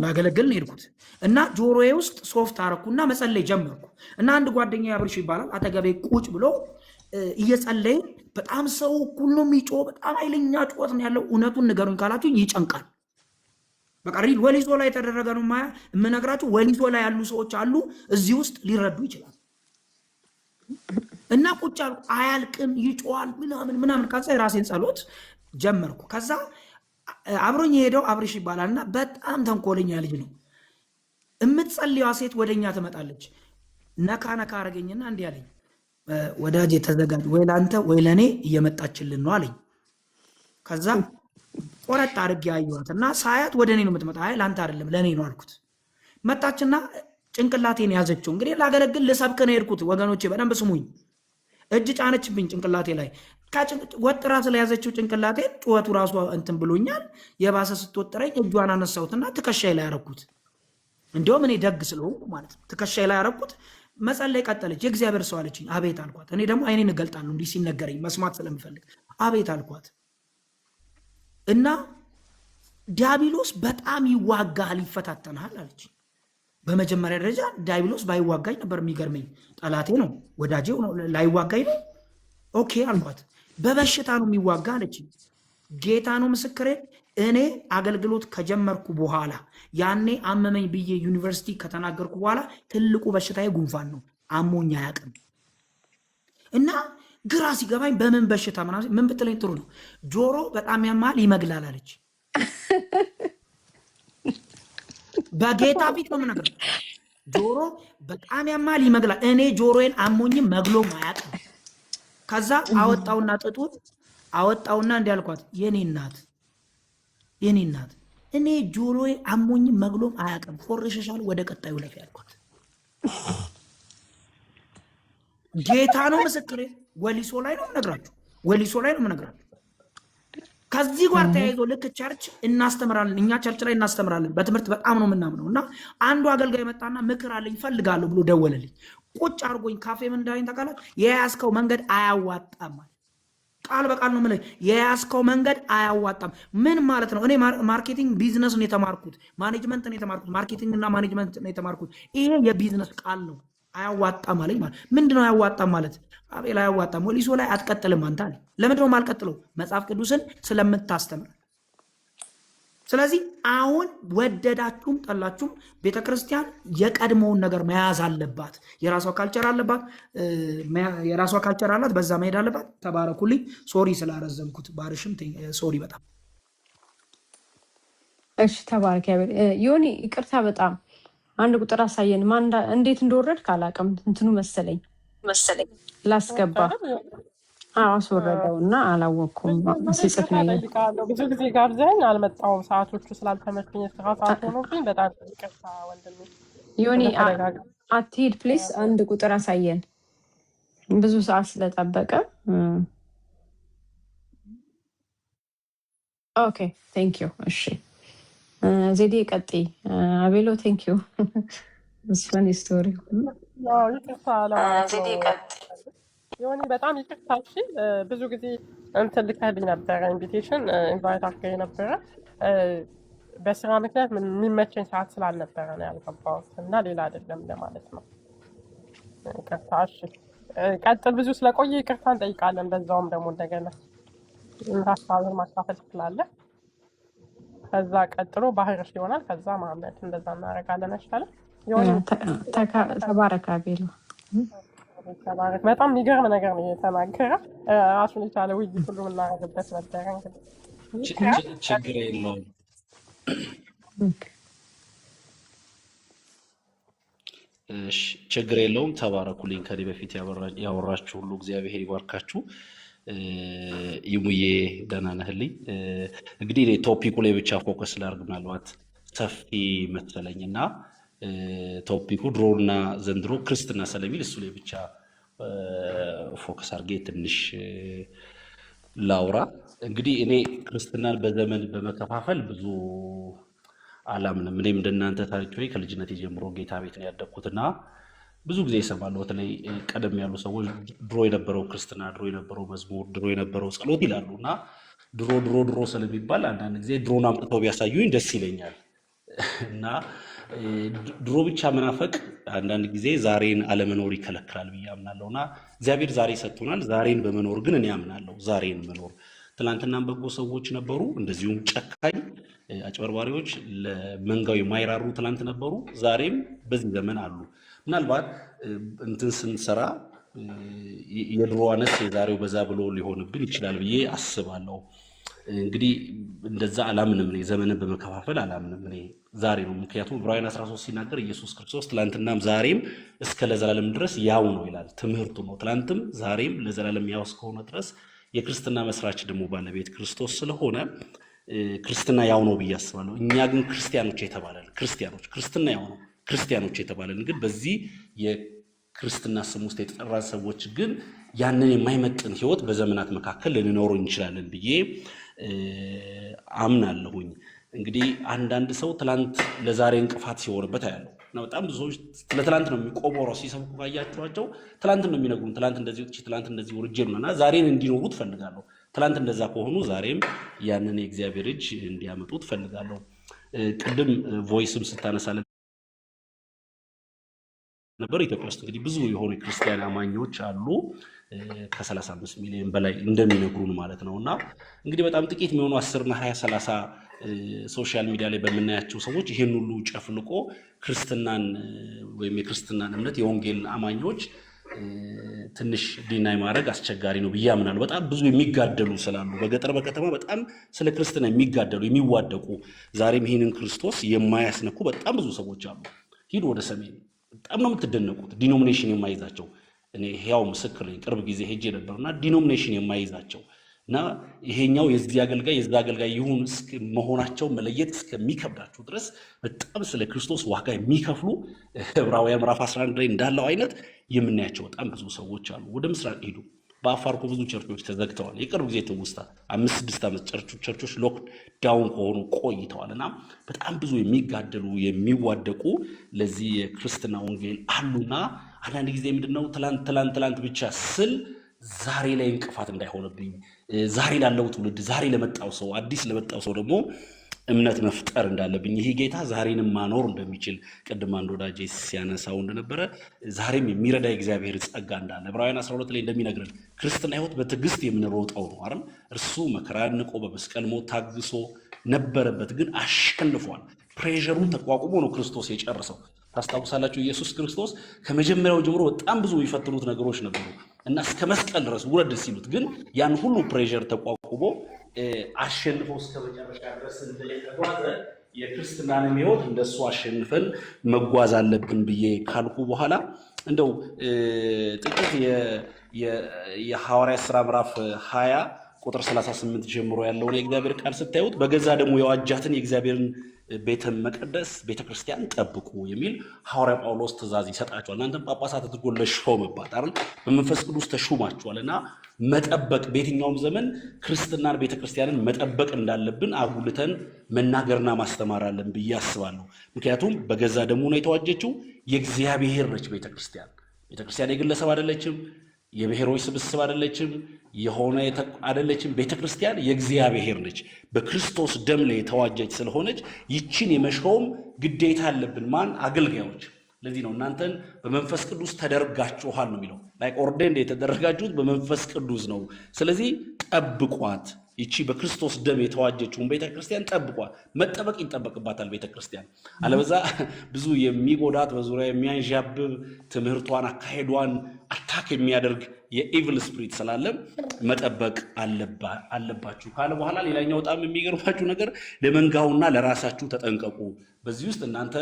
ላገለግል ነው የሄድኩት እና ጆሮዬ ውስጥ ሶፍት አረኩና መጸለይ ጀመርኩ እና አንድ ጓደኛ አብርሽ ይባላል አጠገቤ ቁጭ ብሎ እየጸለየ በጣም ሰው ሁሉ የሚጮህ በጣም ኃይለኛ ጩኸት ነው ያለው። እውነቱን ንገሩኝ ካላችሁ ይጨንቃል። በቃ ሪል ወሊሶ ላይ የተደረገ ነው የምነግራችሁ። ወሊሶ ላይ ያሉ ሰዎች አሉ እዚህ ውስጥ ሊረዱ ይችላል። እና ቁጭ አልኩ። አያልቅም፣ ይጮሃል ምናምን። ከዛ የራሴን ጸሎት ጀመርኩ። ከዛ አብሮኝ የሄደው አብርሽ ይባላልና በጣም ተንኮለኛ ልጅ ነው። የምትጸልዋ ሴት ወደኛ ትመጣለች። ነካ አረገኝና እንዲህ አለኝ፣ ወዳጅ ተዘጋጅ፣ ወይ ለአንተ ወይ ለእኔ እየመጣችልን ነው አለኝ። ከዛ ቆረጥ አድርጌ አየኋት እና ሳያት ወደ እኔ ነው የምትመጣ። አይ ለአንተ አይደለም ለእኔ ነው አልኩት። መጣችና ጭንቅላቴን ያዘችው። እንግዲህ ላገለግል ልሰብክ ነው የሄድኩት። ወገኖቼ በደንብ ስሙኝ። እጅ ጫነችብኝ ጭንቅላቴ ላይ። ወጥራ ስለያዘችው ጭንቅላቴን ጩኸቱ ራሱ እንትን ብሎኛል። የባሰ ስትወጥረኝ እጇን አነሳሁትና ትከሻይ ላይ ያረኩት። እንዲሁም እኔ ደግ ስለሆንኩ ማለት ነው። ትከሻይ ላይ ያረኩት። መጸለይ ቀጠለች። የእግዚአብሔር ሰው አለችኝ። አቤት አልኳት። እኔ ደግሞ አይኔን እገልጣለሁ እንዲህ ሲነገረኝ መስማት ስለምፈልግ አቤት አልኳት። እና ዲያብሎስ በጣም ይዋጋሃል፣ ይፈታተናል አለች። በመጀመሪያ ደረጃ ዲያብሎስ ባይዋጋኝ ነበር የሚገርመኝ። ጠላቴ ነው ወዳጄ ነው፣ ላይዋጋኝ ነው። ኦኬ አልኳት። በበሽታ ነው የሚዋጋ አለችኝ። ጌታ ነው ምስክሬ። እኔ አገልግሎት ከጀመርኩ በኋላ ያኔ አመመኝ ብዬ ዩኒቨርሲቲ ከተናገርኩ በኋላ ትልቁ በሽታዬ ጉንፋን ነው። አሞኝ አያውቅም። እና ግራ ሲገባኝ በምን በሽታ ምን ብትለኝ ጥሩ ነው፣ ጆሮ በጣም ያማል ይመግላል አለች። በጌታ ፊት ነው የምነግርህ። ጆሮ በጣም ያማል ይመግላል። እኔ ጆሮዬን አሞኝም መግሎም አያውቅም። ከዛ አወጣውና ጥጡን አወጣውና እንዲህ አልኳት፣ የኔ እናት እኔ ጆሮዬ አሞኝም መግሎም አያውቅም፣ ፎርሸሻል፣ ወደ ቀጣዩ ለፊ ያልኳት። ጌታ ነው ምስክሬ። ወሊሶ ላይ ነው የምነግራችሁ። ከዚህ ጋር ተያይዞ ልክ ቸርች እናስተምራለን፣ እኛ ቸርች ላይ እናስተምራለን። በትምህርት በጣም ነው የምናምነው። እና አንዱ አገልጋይ መጣና ምክር አለኝ ፈልጋለሁ ብሎ ደወለልኝ። ቁጭ አድርጎኝ ካፌ ምን እንዳለኝ ታውቃላችሁ? የያዝከው መንገድ አያዋጣም። ቃል በቃል ነው የምልህ፣ የያዝከው መንገድ አያዋጣም። ምን ማለት ነው? እኔ ማርኬቲንግ ቢዝነስ ነው የተማርኩት፣ ማኔጅመንት ነው የተማርኩት፣ ማርኬቲንግ እና ማኔጅመንት ነው የተማርኩት። ይሄ የቢዝነስ ቃል ነው። አያዋጣም አለኝ። ማለት ምንድነው አያዋጣም ማለት? አቤል አያዋጣም፣ ወሊሶ ላይ አትቀጥልም አንተ አለኝ። ለምንድነው የማልቀጥለው? መጽሐፍ ቅዱስን ስለምታስተምር። ስለዚህ አሁን ወደዳችሁም ጠላችሁም ቤተክርስቲያን የቀድሞውን ነገር መያዝ አለባት። የራሷ ካልቸር አለባት፣ የራሷ ካልቸር አላት፣ በዛ መሄድ አለባት። ተባረኩልኝ። ሶሪ ስላረዘምኩት፣ ባርሽም ሶሪ በጣም እሺ። ተባረክ ያቤል። ዮኒ ይቅርታ በጣም አንድ ቁጥር አሳየን። እንዴት እንደወረድ ካላቅም እንትኑ መሰለኝ ላስገባ አስወረደው እና አላወቅኩም። ሲጽፍ ነው ብዙ ጊዜ ጋብዘኝ አልመጣሁም። ሰዓቶቹ ስላልተመቸኝ ሰዓት ሆኖብኝ በጣም ይቅርታ ወንድሜ። ዮኒ አትሂድ ፕሊስ። አንድ ቁጥር አሳየን፣ ብዙ ሰዓት ስለጠበቀ። ኦኬ ቴንክ ዩ። እሺ ዜዴ ቀጥይ። አቤሎ ቴንክ ዩ ስፈን ስቶሪ ዜዴ ቀጥይ። ዮኒ በጣም ይቅርታ። እሺ ብዙ ጊዜ እንትን ልከህልኝ ነበረ፣ ኢንቪቴሽን ኢንቫይት አድርገህ ነበረ። በስራ ምክንያት የሚመቸኝ ሰዓት ስላልነበረ ነው ያልገባሁት እና ሌላ አይደለም ለማለት ነው። ይቅርታ። እሺ ቀጥል። ብዙ ስለቆየ ይቅርታ እንጠይቃለን። በዛውም ደግሞ እንደገና ሀሳብህን ማካፈል ትችላለህ። ከዛ ቀጥሎ ባህርሽ ይሆናል። ከዛ መሀመድ፣ እንደዛ እናደርጋለን። አይሻልም? ተባረክ አቤሎ። ተባረክ። በጣም የሚገርም ነገር ነው የተናገረ። ራሱን የቻለ ውይይት ሁሉ የምናደርግበት ነበረ። ችግር የለውም። ችግር የለውም። ተባረኩልኝ። ከዚህ በፊት ያወራችሁ ሁሉ እግዚአብሔር ይባርካችሁ። ይሙዬ ደህና ነህልኝ? እንግዲህ ቶፒኩ ላይ ብቻ ፎከስ ላድርግ፣ ምናልባት ሰፊ መሰለኝ እና ቶፒኩ ድሮና ዘንድሮ ክርስትና ስለሚል እሱ ላይ ብቻ ፎከስ አድርጌ ትንሽ ላውራ። እንግዲህ እኔ ክርስትናን በዘመን በመከፋፈል ብዙ አላምንም። እኔም እንደናንተ ታሪክ ከልጅነት ጀምሮ ጌታ ቤት ነው ያደግኩትና ብዙ ጊዜ ይሰማለሁ። በተለይ ቀደም ያሉ ሰዎች ድሮ የነበረው ክርስትና፣ ድሮ የነበረው መዝሙር፣ ድሮ የነበረው ጸሎት ይላሉ እና ድሮ ስለሚባል አንዳንድ ጊዜ ድሮን አምጥተው ቢያሳዩኝ ደስ ይለኛል እና ድሮ ብቻ መናፈቅ አንዳንድ ጊዜ ዛሬን አለመኖር ይከለክላል ብዬ አምናለሁ እና እግዚአብሔር ዛሬ ሰጥቶናል። ዛሬን በመኖር ግን እኔ አምናለሁ ዛሬን መኖር። ትናንትናም በጎ ሰዎች ነበሩ፣ እንደዚሁም ጨካኝ አጭበርባሪዎች ለመንጋው የማይራሩ ትናንት ነበሩ፣ ዛሬም በዚህ ዘመን አሉ። ምናልባት እንትን ስንሰራ የድሮ አነስ የዛሬው በዛ ብሎ ሊሆንብን ይችላል ብዬ አስባለሁ። እንግዲህ እንደዛ አላምንም። እኔ ዘመንን በመከፋፈል አላምንም። እኔ ዛሬ ነው። ምክንያቱም ዕብራውያን 13 ሲናገር ኢየሱስ ክርስቶስ ትላንትናም ዛሬም እስከ ለዘላለም ድረስ ያው ነው ይላል። ትምህርቱ ነው። ትላንትም ዛሬም ለዘላለም ያው እስከሆነ ድረስ የክርስትና መስራች ደግሞ ባለቤት ክርስቶስ ስለሆነ ክርስትና ያው ነው ብዬ አስባለሁ። እኛ ግን ክርስቲያኖች የተባለን ክርስትና ያው ነው ክርስቲያኖች የተባለን ግን በዚህ የክርስትና ስም ውስጥ የተጠራ ሰዎች ግን ያንን የማይመጥን ህይወት በዘመናት መካከል ልንኖር እንችላለን ብዬ አምናለሁኝ። እንግዲህ አንዳንድ ሰው ትላንት ለዛሬ እንቅፋት ሲሆንበት አያለሁ እና በጣም ብዙ ሰዎች ለትላንት ነው የሚቆበረው። ሲሰብኩ ካያችኋቸው ትላንት ነው የሚነግሩን። ትላንት እንደዚህ ወጥቼ ትላንት እንደዚህ ወርጄ ነውና ዛሬን እንዲኖሩ ትፈልጋለሁ። ትላንት እንደዛ ከሆኑ ዛሬም ያንን የእግዚአብሔር እጅ እንዲያመጡ ትፈልጋለሁ። ቅድም ቮይስም ስታነሳለን ነበር። ኢትዮጵያ ውስጥ እንግዲህ ብዙ የሆኑ ክርስቲያን አማኞች አሉ ከ35 ሚሊዮን በላይ እንደሚነግሩን ማለት ነው። እና እንግዲህ በጣም ጥቂት የሚሆኑ 10 እና 20 30 ሶሻል ሚዲያ ላይ በምናያቸው ሰዎች ይህን ሁሉ ጨፍልቆ ክርስትናን ወይም የክርስትናን እምነት የወንጌል አማኞች ትንሽ ዲናይ ማድረግ አስቸጋሪ ነው ብዬ አምናለሁ። በጣም ብዙ የሚጋደሉ ስላሉ በገጠር በከተማ በጣም ስለ ክርስትና የሚጋደሉ የሚዋደቁ ዛሬም ይህንን ክርስቶስ የማያስነኩ በጣም ብዙ ሰዎች አሉ። ሂዱ ወደ ሰሜን በጣም ነው የምትደነቁት። ዲኖሚኔሽን የማይዛቸው እኔ ሕያው ምስክር ነኝ። ቅርብ ጊዜ ሄጄ ነበርና ዲኖሚኔሽን የማይዛቸው እና ይሄኛው የዚህ አገልጋይ የዛ አገልጋይ ይሁን መሆናቸው መለየት እስከሚከብዳቸው ድረስ በጣም ስለ ክርስቶስ ዋጋ የሚከፍሉ ዕብራውያን ምዕራፍ 11 ላይ እንዳለው አይነት የምናያቸው በጣም ብዙ ሰዎች አሉ። ወደ ምስራቅ ሄዱ። በአፋር እኮ ብዙ ቸርቾች ተዘግተዋል። የቅርብ ጊዜ ትውስታ 5-6 ዓመት ቸርቾች ሎክ ዳውን ከሆኑ ቆይተዋል እና በጣም ብዙ የሚጋደሉ የሚዋደቁ ለዚህ የክርስትና ወንጌል አሉና አንዳንድ ጊዜ ምንድነው ትላንት ብቻ ስል ዛሬ ላይ እንቅፋት እንዳይሆንብኝ ዛሬ ላለው ትውልድ ዛሬ ለመጣው ሰው አዲስ ለመጣው ሰው ደግሞ እምነት መፍጠር እንዳለብኝ ይሄ ጌታ ዛሬንም ማኖር እንደሚችል ቅድም አንድ ወዳጄ ሲያነሳው እንደነበረ ዛሬም የሚረዳ የእግዚአብሔር ጸጋ እንዳለ ዕብራውያን 12 ላይ እንደሚነግረን ክርስትና ሕይወት በትዕግስት የምንሮጠው ነው አይደል? እርሱ መከራን ንቆ በመስቀል ሞት ታግሶ ነበረበት፣ ግን አሸንፏል። ፕሬሸሩን ተቋቁሞ ነው ክርስቶስ የጨረሰው። ታስታውሳላችሁ፣ ኢየሱስ ክርስቶስ ከመጀመሪያው ጀምሮ በጣም ብዙ የሚፈትኑት ነገሮች ነበሩ እና እስከ መስቀል ድረስ ውረድ ሲሉት ግን ያን ሁሉ ፕሬሸር ተቋቁሞ አሸንፎ እስከ መጨረሻ ድረስ እንደተጓዘ የክርስትናንም ሕይወት እንደሱ አሸንፈን መጓዝ አለብን ብዬ ካልኩ በኋላ እንደው ጥቂት የሐዋርያት ሥራ ምዕራፍ 20 ቁጥር 38 ጀምሮ ያለውን የእግዚአብሔር ቃል ስታዩት በገዛ ደግሞ የዋጃትን የእግዚአብሔርን ቤተ መቅደስ ቤተ ክርስቲያን ጠብቁ የሚል ሐዋርያ ጳውሎስ ትእዛዝ ይሰጣቸዋል። እናንተም ጳጳሳት አድርጎ ለሾመባት አይደል? በመንፈስ ቅዱስ ተሹማችኋልና መጠበቅ በየትኛውም ዘመን ክርስትናን ቤተ ክርስቲያንን መጠበቅ እንዳለብን አጉልተን መናገርና ማስተማር አለን ብዬ አስባለሁ። ምክንያቱም በገዛ ደሙ ነው የተዋጀችው። የእግዚአብሔር ነች ቤተ ክርስቲያን። ቤተ ክርስቲያን የግለሰብ አይደለችም። የብሔሮች ስብስብ አይደለችም። የሆነ አይደለችም። ቤተ ክርስቲያን የእግዚአብሔር ነች። በክርስቶስ ደም ላይ የተዋጀች ስለሆነች ይችን የመሾም ግዴታ አለብን። ማን? አገልጋዮች። ለዚህ ነው እናንተን በመንፈስ ቅዱስ ተደርጋችኋል ነው የሚለው። ላይክ ኦርዴንድ የተደረጋችሁት በመንፈስ ቅዱስ ነው። ስለዚህ ጠብቋት። ይቺ በክርስቶስ ደም የተዋጀችውን ቤተክርስቲያን ጠብቋት። መጠበቅ ይጠበቅባታል ቤተክርስቲያን። አለበዛ ብዙ የሚጎዳት በዙሪያ የሚያንዣብብ ትምህርቷን፣ አካሄዷን አታክ የሚያደርግ የኢቭል ስፕሪት ስላለ መጠበቅ አለባችሁ ካለ በኋላ ሌላኛው በጣም የሚገርማችሁ ነገር ለመንጋውና ለራሳችሁ ተጠንቀቁ። በዚህ ውስጥ እናንተ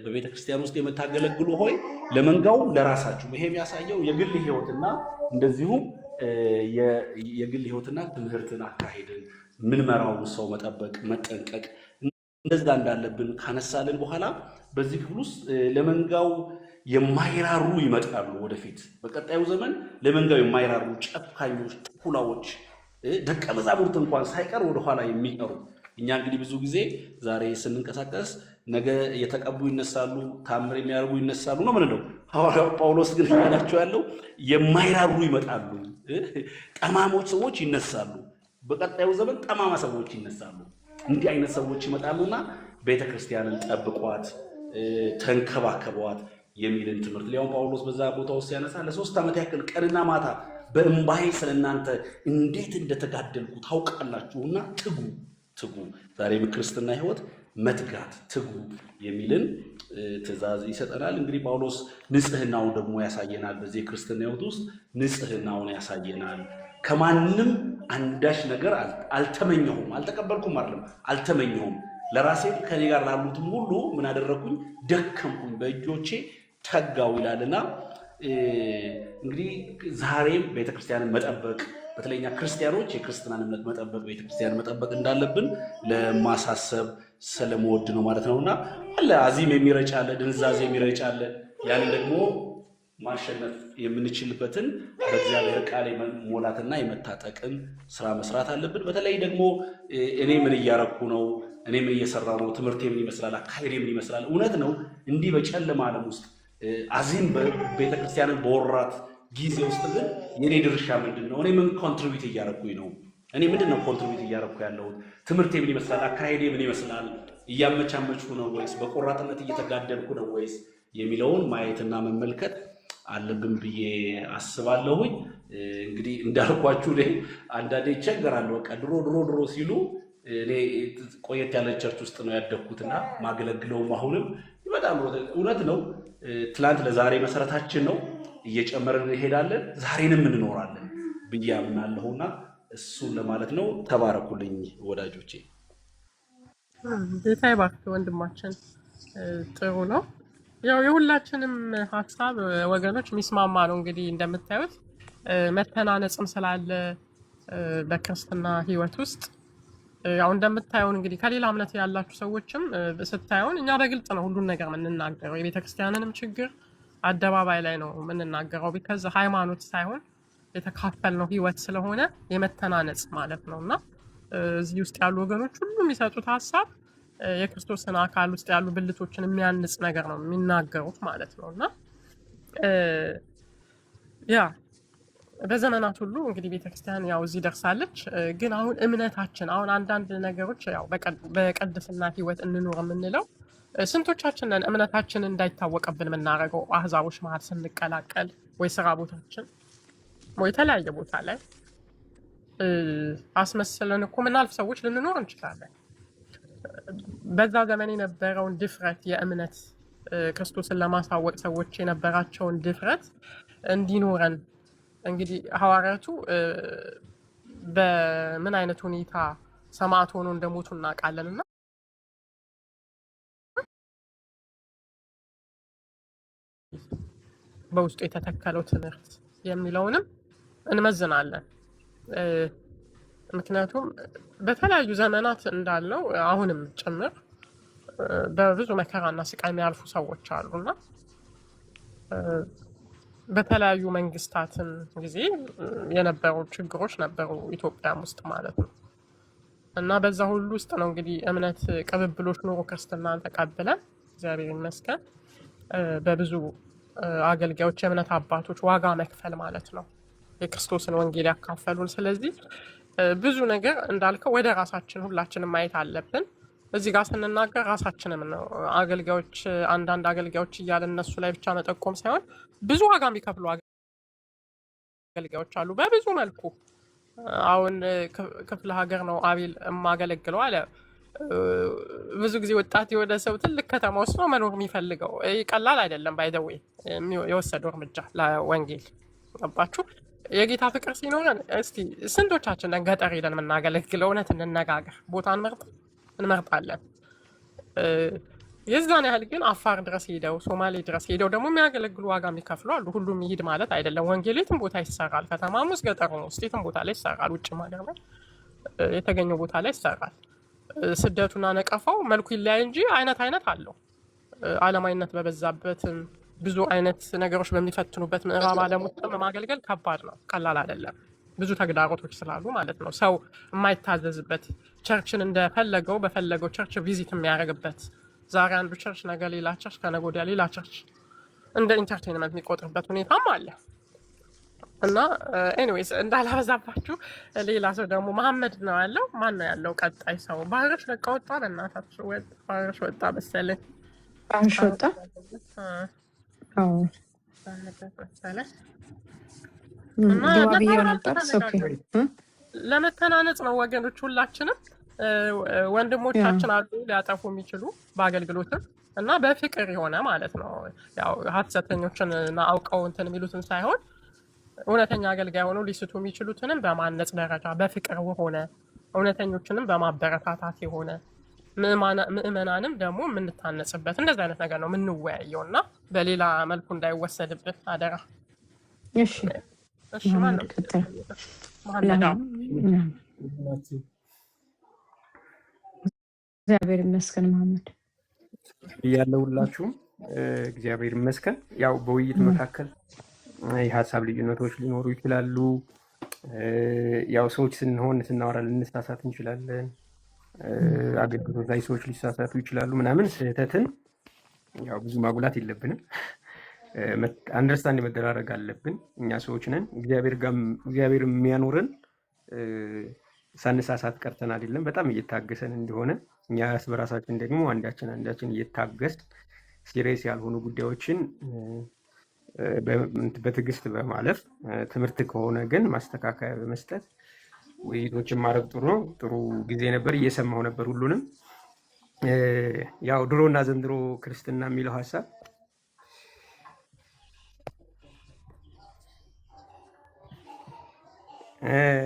በቤተ ክርስቲያን ውስጥ የምታገለግሉ ሆይ ለመንጋው ለራሳችሁ። ይሄ የሚያሳየው የግል ሕይወትና እንደዚሁም የግል ሕይወትና ትምህርትን አካሄድን ምንመራውን ሰው መጠበቅ መጠንቀቅ እንደዛ እንዳለብን ካነሳልን በኋላ በዚህ ክፍል ውስጥ ለመንጋው የማይራሩ ይመጣሉ። ወደፊት በቀጣዩ ዘመን ለመንጋው የማይራሩ ጨካኞች፣ ጥኩላዎች፣ ደቀ መዛሙርት እንኳን ሳይቀር ወደኋላ የሚቀሩ እኛ እንግዲህ ብዙ ጊዜ ዛሬ ስንንቀሳቀስ ነገ የተቀቡ ይነሳሉ፣ ታምር የሚያደርጉ ይነሳሉ ነው ምንለው። ሐዋርያው ጳውሎስ ግን እያላቸው ያለው የማይራሩ ይመጣሉ፣ ጠማሞች ሰዎች ይነሳሉ። በቀጣዩ ዘመን ጠማማ ሰዎች ይነሳሉ። እንዲህ አይነት ሰዎች ይመጣሉና ቤተክርስቲያንን ጠብቋት፣ ተንከባከቧት የሚልን ትምህርት ሊያውም ጳውሎስ በዛ ቦታ ውስጥ ያነሳ ለ3 ዓመት ያክል ቀንና ማታ በእምባዬ ስለእናንተ እንዴት እንደተጋደልኩ ታውቃላችሁና ትጉ። ዛሬም ክርስትና ሕይወት መትጋት፣ ትጉ የሚልን ትእዛዝ ይሰጠናል። እንግዲህ ጳውሎስ ንጽህናውን ደግሞ ያሳየናል። በዚህ የክርስትና ሕይወት ውስጥ ንጽህናውን ያሳየናል። ከማንም አንዳች ነገር አልተመኘሁም፣ አልተቀበልኩም አይደለም፣ አልተመኘሁም። ለራሴም ከኔ ጋር ላሉትም ሁሉ ምን አደረግኩኝ? ደከምኩኝ፣ በእጆቼ ተጋው ይላልና እንግዲህ ዛሬም ቤተክርስቲያንን መጠበቅ በተለይኛ ክርስቲያኖች የክርስትናን እምነት መጠበቅ ቤተክርስቲያን መጠበቅ እንዳለብን ለማሳሰብ ስለመወድ ነው ማለት ነውና አለ አዚም የሚረጭ አለ፣ ድንዛዜ የሚረጭ አለ። ያን ደግሞ ማሸነፍ የምንችልበትን በእግዚአብሔር ቃል የመሞላትና የመታጠቅን ስራ መስራት አለብን። በተለይ ደግሞ እኔ ምን እያረኩ ነው፣ እኔ ምን እየሰራሁ ነው፣ ትምህርቴ ምን ይመስላል፣ አካሄዴ ምን ይመስላል። እውነት ነው እንዲህ በጨለማ ዓለም ውስጥ አዚም ቤተክርስቲያንን በወራት ጊዜ ውስጥ ግን የኔ ድርሻ ምንድን ነው? እኔ ምን ኮንትሪቢዩት እያረኩኝ ነው? እኔ ምንድን ነው ኮንትሪቢዩት እያረኩ ያለሁት? ትምህርቴ ምን ይመስላል? አካሄዴ ምን ይመስላል? እያመቻመችኩ ነው ወይስ በቆራጥነት እየተጋደልኩ ነው ወይስ የሚለውን ማየትና መመልከት አለብን ብዬ አስባለሁኝ። እንግዲህ እንዳልኳችሁ እኔ አንዳንዴ ይቸገራለሁ። በቃ ድሮ ሲሉ እኔ ቆየት ያለ ቸርች ውስጥ ነው ያደግኩትና ማገለግለውም አሁንም ይመጣሉ። እውነት ነው ትላንት ለዛሬ መሰረታችን ነው፣ እየጨመርን እንሄዳለን፣ ዛሬንም እንኖራለን ብዬ አምናለሁና እሱን ለማለት ነው። ተባረኩልኝ ወዳጆቼ። ጌታ ይባርክ ወንድማችን። ጥሩ ነው። ያው የሁላችንም ሀሳብ ወገኖች የሚስማማ ነው። እንግዲህ እንደምታዩት መተናነጽም ስላለ በክርስትና ሕይወት ውስጥ ያው እንደምታዩን እንግዲህ ከሌላ እምነት ያላችሁ ሰዎችም ስታዩን እኛ በግልጽ ነው ሁሉን ነገር የምንናገረው። የቤተክርስቲያንንም ችግር አደባባይ ላይ ነው የምንናገረው። ቢከዛ ሃይማኖት ሳይሆን የተካፈልነው ሕይወት ስለሆነ የመተናነጽ ማለት ነው። እና እዚህ ውስጥ ያሉ ወገኖች ሁሉ የሚሰጡት ሀሳብ የክርስቶስን አካል ውስጥ ያሉ ብልቶችን የሚያንጽ ነገር ነው የሚናገሩት ማለት ነው። እና ያ በዘመናት ሁሉ እንግዲህ ቤተክርስቲያን ያው እዚህ ደርሳለች። ግን አሁን እምነታችን አሁን አንዳንድ ነገሮች ያው በቅድስና ሕይወት እንኖር የምንለው ስንቶቻችንን እምነታችን እንዳይታወቅብን የምናደርገው አህዛቦች መሀል ስንቀላቀል ወይ ስራ ቦታችን ወይ የተለያየ ቦታ ላይ አስመስለን እኮ ምናልፍ ሰዎች ልንኖር እንችላለን። በዛ ዘመን የነበረውን ድፍረት የእምነት ክርስቶስን ለማሳወቅ ሰዎች የነበራቸውን ድፍረት እንዲኖረን እንግዲህ ሐዋርያቱ በምን አይነት ሁኔታ ሰማዕት ሆኖ እንደሞቱ እናውቃለን። እና በውስጡ የተተከለው ትምህርት የሚለውንም እንመዝናለን። ምክንያቱም በተለያዩ ዘመናት እንዳለው አሁንም ጭምር በብዙ መከራና ስቃይ የሚያልፉ ሰዎች አሉና በተለያዩ መንግስታትን ጊዜ የነበሩ ችግሮች ነበሩ ኢትዮጵያም ውስጥ ማለት ነው። እና በዛ ሁሉ ውስጥ ነው እንግዲህ እምነት ቅብብሎች ኖሮ ክርስትናን ተቀብለን እግዚአብሔር ይመስገን በብዙ አገልጋዮች የእምነት አባቶች ዋጋ መክፈል ማለት ነው የክርስቶስን ወንጌል ያካፈሉን። ስለዚህ ብዙ ነገር እንዳልከው ወደ ራሳችን ሁላችንም ማየት አለብን። እዚህ ጋር ስንናገር ራሳችንም ነው አገልጋዮች፣ አንዳንድ አገልጋዮች እያለ እነሱ ላይ ብቻ መጠቆም ሳይሆን ብዙ ዋጋ የሚከፍሉ አገልጋዮች አሉ በብዙ መልኩ። አሁን ክፍለ ሀገር ነው አቤል የማገለግለው አለ። ብዙ ጊዜ ወጣት የሆነ ሰው ትልቅ ከተማ ውስጥ ነው መኖር የሚፈልገው። ቀላል አይደለም። ባይዘዌ የወሰደው እርምጃ ለወንጌል ገባችሁ። የጌታ ፍቅር ሲኖረን እስቲ ስንቶቻችንን ገጠር ሄደን የምናገለግለው? እውነት እንነጋገር፣ ቦታ እንመርጣለን። የዛን ያህል ግን አፋር ድረስ ሄደው ሶማሌ ድረስ ሄደው ደግሞ የሚያገለግሉ ዋጋ የሚከፍሉ አሉ። ሁሉም ይሄድ ማለት አይደለም። ወንጌል የትም ቦታ ይሰራል። ከተማም ውስጥ ገጠሩ ውስጥ የትም ቦታ ላይ ይሰራል። ውጭ ሀገር ላይ የተገኘው ቦታ ላይ ይሰራል። ስደቱና ነቀፋው መልኩ ይለያይ እንጂ አይነት አለው። ዓለማዊነት በበዛበትም ብዙ አይነት ነገሮች በሚፈትኑበት ምዕራብ ዓለም ውስጥ ማገልገል ከባድ ነው፣ ቀላል አይደለም። ብዙ ተግዳሮቶች ስላሉ ማለት ነው። ሰው የማይታዘዝበት ቸርችን እንደፈለገው በፈለገው ቸርች ቪዚት የሚያደርግበት ዛሬ አንዱ ቸርች ነገ ሌላ ቸርች ከነገ ወዲያ ሌላ ቸርች እንደ ኢንተርቴንመንት የሚቆጥርበት ሁኔታም አለ እና ኤኒዌይስ እንዳላበዛባችሁ ሌላ ሰው ደግሞ መሐመድ ነው ያለው። ማን ነው ያለው ቀጣይ ሰው? ባህርሽ በቃ ወጣ። በእናታችሁ ባህርሽ ወጣ መሰለኝ። ባህርሽ ወጣ መሰለኝ ድዋ ብዬው ነበር። ለመተናነጽ ነው ወገኖች። ሁላችንም ወንድሞቻችን አሉ ሊያጠፉ የሚችሉ በአገልግሎትም እና በፍቅር የሆነ ማለት ነው። ያው ሀሰተኞችን አውቀው እንትን የሚሉትን ሳይሆን እውነተኛ አገልጋይ ሆነው ሊስቱ የሚችሉትንም በማነጽ ደረጃ በፍቅር ሆነ እውነተኞችንም በማበረታታት የሆነ ምእመናንም ደግሞ የምንታነጽበት እንደዚህ አይነት ነገር ነው የምንወያየው እና በሌላ መልኩ እንዳይወሰድብን አደራ። እሺ እግዚአብሔር ይመስገን። መሐመድ እያለሁላችሁም እግዚአብሔር ይመስገን። ያው በውይይት መካከል የሀሳብ ልዩነቶች ሊኖሩ ይችላሉ። ያው ሰዎች ስናወራ ልንሳሳት እንችላለን። አገልግሎት ላይ ሰዎች ሊሳሳቱ ይችላሉ ምናምን። ስህተትን ያው ብዙ ማጉላት የለብንም። አንደርስታንድ መደራረግ አለብን። እኛ ሰዎች ነን። እግዚአብሔር የሚያኖረን ሳንሳሳት ቀርተን አይደለም፣ በጣም እየታገሰን እንደሆነ እኛ እርስ በራሳችን ደግሞ አንዳችን እየታገስ ሲሪየስ ያልሆኑ ጉዳዮችን በትዕግስት በማለፍ ትምህርት ከሆነ ግን ማስተካከያ በመስጠት ውይይቶችን ማድረግ ጥሩ ነው። ጥሩ ጊዜ ነበር፣ እየሰማሁ ነበር ሁሉንም። ያው ድሮና ዘንድሮ ክርስትና የሚለው ሀሳብ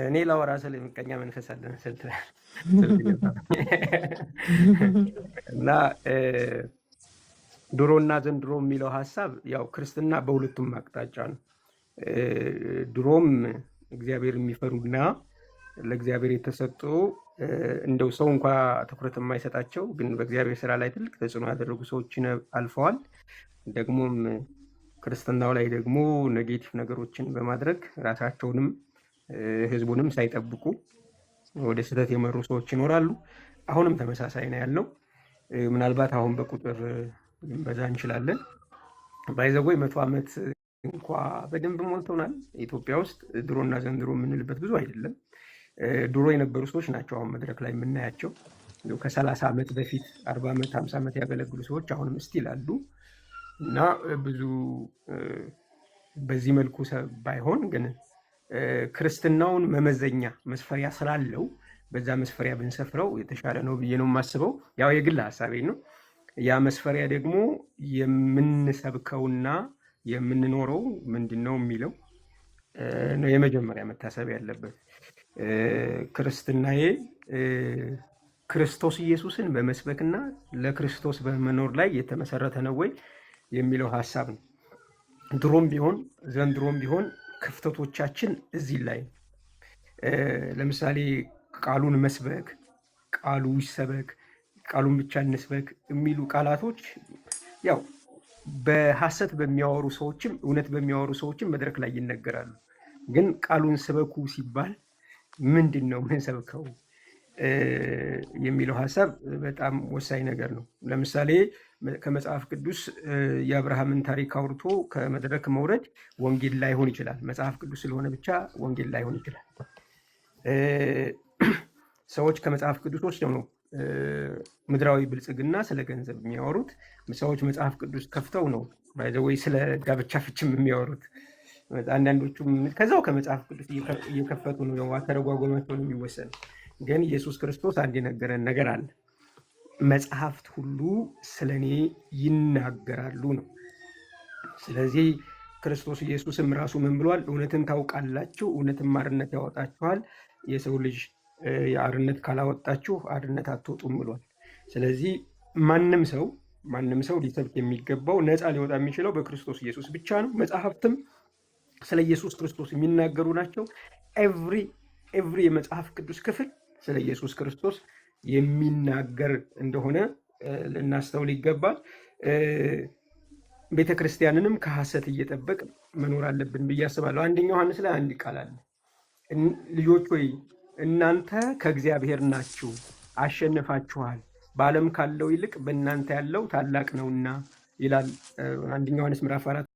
እኔ ላወራ ስለ ምቀኛ መንፈስ አለን እና ድሮና ዘንድሮ የሚለው ሀሳብ ያው ክርስትና በሁለቱም አቅጣጫ ነው። ድሮም እግዚአብሔር የሚፈሩና ለእግዚአብሔር የተሰጡ እንደው ሰው እንኳ ትኩረት የማይሰጣቸው ግን በእግዚአብሔር ስራ ላይ ትልቅ ተጽዕኖ ያደረጉ ሰዎችን አልፈዋል። ደግሞም ክርስትናው ላይ ደግሞ ኔጌቲቭ ነገሮችን በማድረግ ራሳቸውንም ህዝቡንም ሳይጠብቁ ወደ ስህተት የመሩ ሰዎች ይኖራሉ። አሁንም ተመሳሳይ ነው ያለው። ምናልባት አሁን በቁጥር ልንበዛ እንችላለን። ባይዘጎይ 100 ዓመት እንኳ በደንብ ሞልቶናል ኢትዮጵያ ውስጥ። ድሮና ዘንድሮ የምንልበት ብዙ አይደለም። ድሮ የነበሩ ሰዎች ናቸው አሁን መድረክ ላይ የምናያቸው። ከ30 ዓመት በፊት 40 ዓመት 50 ዓመት ያገለግሉ ሰዎች አሁንም ስቲል አሉ እና ብዙ በዚህ መልኩ ባይሆን ግን ክርስትናውን መመዘኛ መስፈሪያ ስላለው በዛ መስፈሪያ ብንሰፍረው የተሻለ ነው ብዬ ነው የማስበው። ያው የግል ሀሳቤ ነው። ያ መስፈሪያ ደግሞ የምንሰብከውና የምንኖረው ምንድን ነው የሚለው ነው የመጀመሪያ መታሰብ ያለበት። ክርስትናዬ ክርስቶስ ኢየሱስን በመስበክና ለክርስቶስ በመኖር ላይ የተመሰረተ ነው ወይ የሚለው ሀሳብ ነው። ድሮም ቢሆን ዘንድሮም ቢሆን ክፍተቶቻችን እዚህ ላይ ለምሳሌ ቃሉን መስበክ፣ ቃሉ ይሰበክ፣ ቃሉን ብቻ እንስበክ የሚሉ ቃላቶች ያው በሐሰት በሚያወሩ ሰዎችም እውነት በሚያወሩ ሰዎችም መድረክ ላይ ይነገራሉ። ግን ቃሉን ስበኩ ሲባል ምንድን ነው የምንሰብከው የሚለው ሀሳብ በጣም ወሳኝ ነገር ነው። ለምሳሌ ከመጽሐፍ ቅዱስ የአብርሃምን ታሪክ አውርቶ ከመድረክ መውረድ ወንጌል ላይሆን ይችላል። መጽሐፍ ቅዱስ ስለሆነ ብቻ ወንጌል ላይሆን ይችላል። ሰዎች ከመጽሐፍ ቅዱስ ወስደው ነው ምድራዊ ብልጽግና ስለ ገንዘብ የሚያወሩት። ሰዎች መጽሐፍ ቅዱስ ከፍተው ነው ወይ ስለ ጋብቻ ፍችም የሚያወሩት። አንዳንዶቹም ከዛው ከመጽሐፍ ቅዱስ እየከፈቱ ነው አተረጓጎማቸው ነው የሚወሰን። ግን ኢየሱስ ክርስቶስ አንድ የነገረን ነገር አለ። መጽሐፍት ሁሉ ስለ እኔ ይናገራሉ ነው። ስለዚህ ክርስቶስ ኢየሱስም ራሱ ምን ብሏል? እውነትን ታውቃላችሁ፣ እውነትም አርነት ያወጣችኋል። የሰው ልጅ የአርነት ካላወጣችሁ አርነት አትወጡም ብሏል። ስለዚህ ማንም ሰው ሊሰብክ የሚገባው ነፃ ሊወጣ የሚችለው በክርስቶስ ኢየሱስ ብቻ ነው። መጽሐፍትም ስለ ኢየሱስ ክርስቶስ የሚናገሩ ናቸው። ኤቭሪ የመጽሐፍ ቅዱስ ክፍል ስለ ኢየሱስ ክርስቶስ የሚናገር እንደሆነ ልናስተውል ይገባል። ቤተ ክርስቲያንንም ከሐሰት እየጠበቅ መኖር አለብን ብዬ አስባለሁ። አንደኛ ዮሐንስ ላይ አንድ ቃል አለ። ልጆች ሆይ እናንተ ከእግዚአብሔር ናችሁ፣ አሸንፋችኋል፣ በዓለም ካለው ይልቅ በእናንተ ያለው ታላቅ ነውና ይላል። አንደኛ ዮሐንስ ምዕራፍ 4